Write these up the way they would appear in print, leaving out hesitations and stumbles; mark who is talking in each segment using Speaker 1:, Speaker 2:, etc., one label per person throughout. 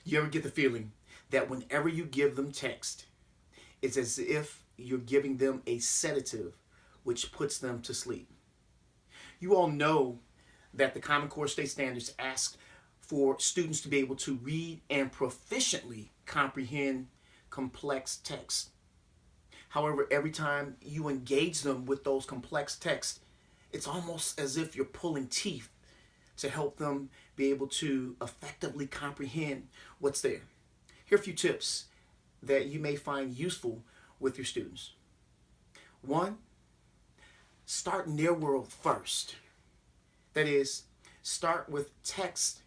Speaker 1: You ever get the feeling that whenever you give them text, it's as if you're giving them a sedative which puts them to sleep? You all know that the Common Core State Standards ask for students to be able to read and proficiently comprehend complex text. However, every time you engage them with those complex texts, it's almost as if you're pulling teeth to help them be able to effectively comprehend what's there. Here are a few tips that you may find useful with your students. One, start in their world first. That is, start with text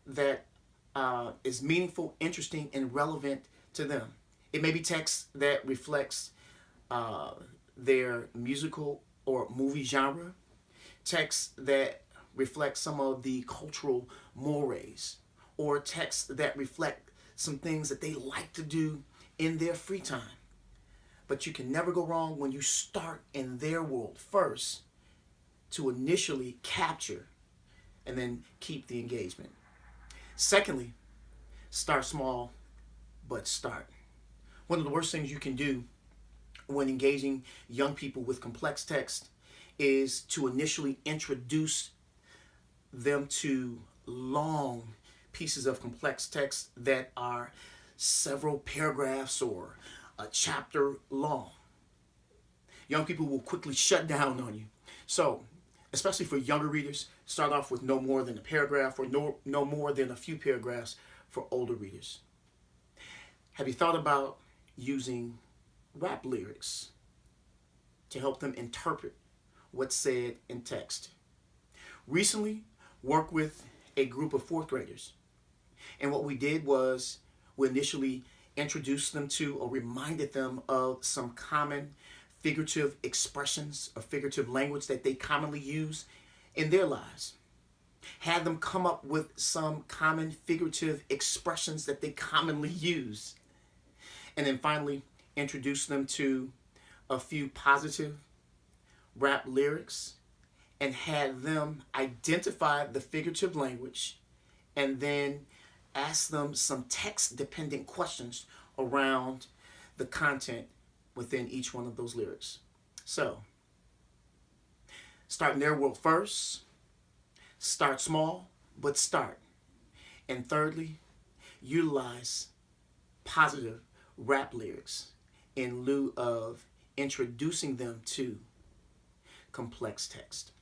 Speaker 1: that is meaningful, interesting, and relevant to them. It may be text that reflects their musical or movie genre, text that reflects some of the cultural mores, or text that reflect some things that they like to do in their free time. But you can never go wrong when you start in their world first to initially capture and then keep the engagement. Secondly, start small, but start. One of the worst things you can do when engaging young people with complex text is to initially introduce them to long pieces of complex text that are several paragraphs or a chapter long. Young people will quickly shut down on you. So, especially for younger readers, start off with no more than a paragraph or no more than a few paragraphs for older readers. Have you thought about using rap lyrics to help them interpret what's said in text? Recently, worked with a group of fourth graders. And what we did was we initially introduced them to or reminded them of some common figurative expressions or figurative language that they commonly use in their lives. Had them come up with some common figurative expressions that they commonly use. And then finally, introduce them to a few positive rap lyrics and had them identify the figurative language and then ask them some text dependent questions around the content within each one of those lyrics. So, start in their world first, start small, but start. And thirdly, utilize positive rap lyrics in lieu of introducing them to complex text.